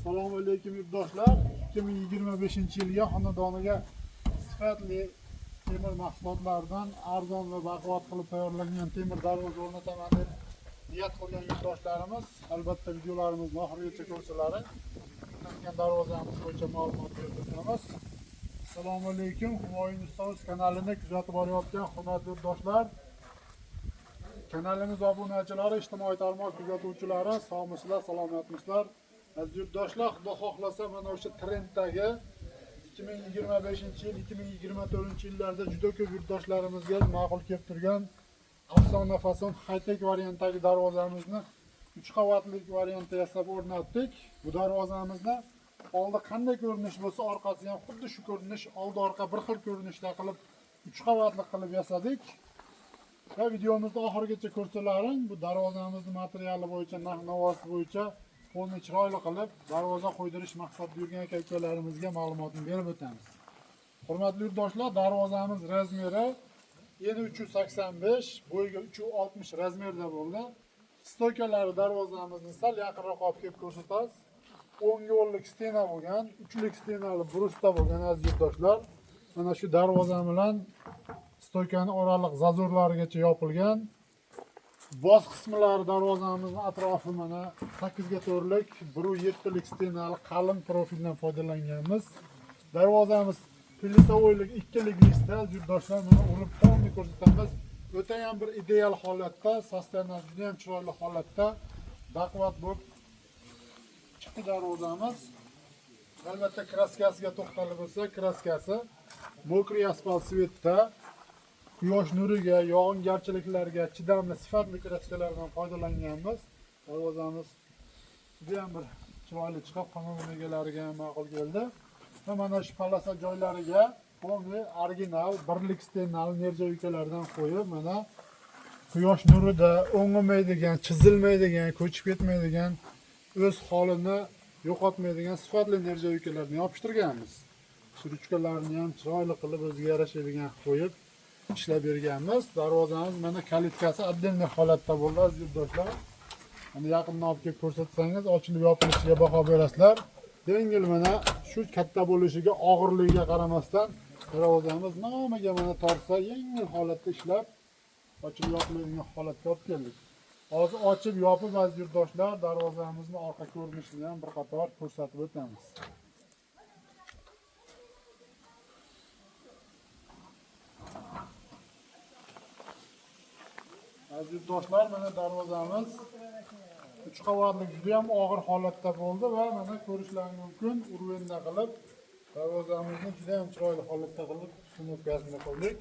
Assalomu alaykum yurtdoshlar. 2025-yilga xonadoniga sifatli temir mahsulotlaridan arzon va baquvvat qilib tayyorlangan temir darvoza o'rnataman deb niyat qilgan yurtdoshlarimiz albatta videolarimizni oxirigacha ko'rsalar. Darvozamiz bo'yicha ma'lumot berib o'tamiz. Assalomu alaykum. Humoyun Ustoz kanalini kuzatib borayotgan hurmatli yurtdoshlar, kanalimiz obunachilari, ijtimoiy tarmoq kuzatuvchilari, sog'misizlar, salomatmisizlar. Aziz yurtdoshlar, xudo xohlasa mana o'sha trenddagi 2025-yil, 2024-yillarda juda ko'p yurtdoshlarimizga ma'qul kelib turgan afsona fason high-tech variantdagi darvozamizni 3 qavatli variantda yasab o'rnatdik. Bu darvozamizni oldi qanday ko'rinish bo'lsa, orqasi ham xuddi shu ko'rinish, oldi orqa bir xil ko'rinishda qilib 3 qavatli qilib yasadik. Va videomizni oxirigacha ko'rsalaring. Bu darvozamizni materiali bo'yicha, narx-navosi bo'yicha qo'lni chiroyli qilib darvoza qo'ydirish maqsadida yurgan aka-ukalarimizga ma'lumotni berib o'tamiz. Hurmatli yurtdoshlar, darvozamiz razmeri eni 385, bo'yiga 360 razmerda bo'ldi. Stoykalari darvozamizni sal yaqinroq olib kelib ko'rsatamiz. 10 yo'llik stena bo'lgan, 3lik stenali brusda bo'lgan aziz yurtdoshlar. Mana shu darvoza bilan stoykani oraliq zazorlarigacha yopilgan. Boz qismlari darvozamizning atrofi mana 8 ga to'rlik, 1.7lik stenali qalin profildan foydalanganmiz. Darvozamiz plyusovoylik 2lik listda yurtdoshlar, mana urib tomni ko'rsatamiz. O'ta ham bir ideal holatda, sostanasi juda ham chiroyli holatda, baquvvat bo'lib chiqdi darvozamiz. Albatta kraskasiga to'xtalib o'tsak, kraskasi mokriy asfalt svetda, quyosh nuriga, yog'ingarchiliklarga chidamli sifatli kraskalardan foydalanganmiz. Darvozamiz juda ham bir chiroyli chiqib, xonadon egalariga ham ma'qul keldi. Va mana shu palasa joylariga qo'ng'i original birlik stenali nerjavikalardan qo'yib, mana quyosh nurida o'ng'ilmaydigan, chizilmaydigan, ko'chib ketmaydigan, o'z holini yo'qotmaydigan sifatli nerjavikalarni yopishtirganmiz. Suruchkalarni ham chiroyli qilib o'ziga yarashadigan qo'yib ishlab berganmiz. Darvozamiz mana kalitkasi отдельный holatda bo'ldi aziz yurtdoshlar. Mana yaqindan olib kelib ko'rsatsangiz, ochilib yopilishiga baho berasizlar. Yengil mana shu katta bo'lishiga, og'irligiga qaramasdan darvozamiz nomiga mana tortsa yengil holatda ishlab ochilib yopiladigan holatga olib keldik. Hozir ochib yopib aziz yurtdoshlar, darvozamizning orqa ko'rinishini ham bir qator ko'rsatib o'tamiz. Aziz yurtdoshlar, mana darvozamiz 3 qavatli juda ham og'ir holatda bo'ldi va mana ko'rishlaringiz mumkin, urvenda qilib darvozamizni juda ham chiroyli holatda qilib sunovkasini qildik.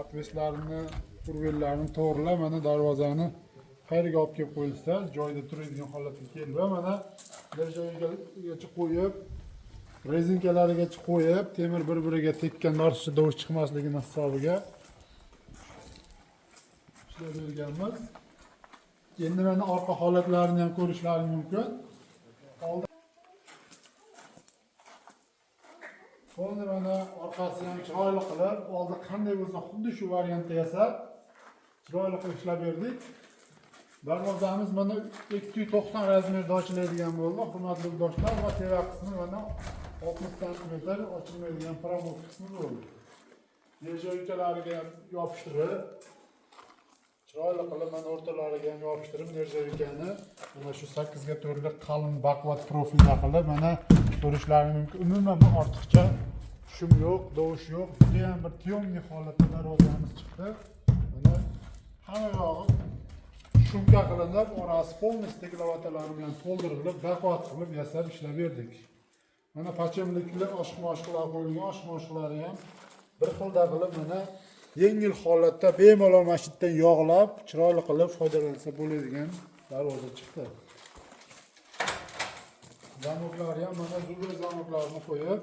Atveslarini, urvenlarini to'g'rilab, mana darvozani qayerga olib kelib qo'yilsa, joyida turadigan holatga keldi va mana joyigacha qo'yib, rezinkalarigacha qo'yib, temir bir-biriga tekkan, ortiqcha dovush chiqmasligini hisobiga berganmiz. Endi mana orqa holatlarini ham ko'rishlaringiz mumkin. Sonra mana orqasini ham chiroyli qilib, oldi qanday bo'lsa xuddi shu variantda yasab, chiroyli qilib ishlab berdik. Darvozamiz mana 290 razmerda ochiladigan bo'ldi, hurmatli yurtdoshlar, va teva qismi mana 60 sm ochilmaydigan promot qismi bo'ldi. Nerjavikalarga ham yopishtirib, chiroyli qilib mana o'rtalariga ham yopishtirib, nerjavikani mana shu 8 ga to'rlik qalin baquvvat profilda qilib, mana ko'rishlaringiz mumkin. Umuman bu ortiqcha shum yo'q, dovush yo'q, juda ham bir tiyomli holatda darvozamiz chiqdi. Mana hamma yog'i shumka qilinib, orasi polniy steklovatalar bilan to'ldirilib, baquvvat qilib yasab ishlab berdik. Mana pachemlikli oshqoshqlar qo'yilgan, oshqoshlari ham bir xilda qilib, mana yengil holatda bemalol mashitdan yog'lab, chiroyli qilib foydalansa bo'ladigan darvoza chiqdi. Zamoklari ham mana zubir zamoklarini qo'yib,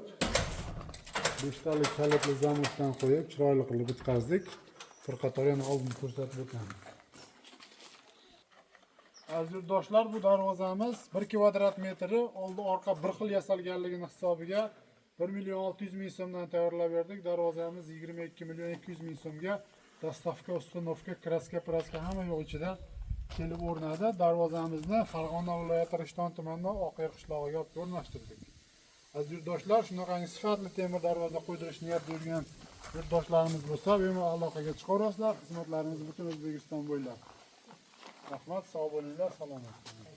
5 talik kalitli zamokdan qo'yib, chiroyli qilib bitkazdik. Bir qator yana oldin ko'rsatib o'tamiz. Aziz yurtdoshlar, bu darvozamiz 1 kvadrat metri oldi orqa bir xil yasalganligini hisobiga 1.600.000 so'mdan tayyorlab berdik. Darvozamiz 22.200.000 so'mga dostavka, ustanovka, kraska, praska hamma yo'q ichida kelib o'rnadi. Darvozamizni Farg'ona viloyati Rishton tumanidan Oqyer qishlog'iga olib o'rnashtirdik. Aziz yurtdoshlar, shunaqangi sifatli temir darvoza qo'ydirish niyatida yurgan yurtdoshlarimiz bo'lsa, bemalol aloqaga chiqaverasizlar. Xizmatlarimiz butun O'zbekiston bo'ylab. Rahmat, sog' bo'linglar, salomat bo'ling.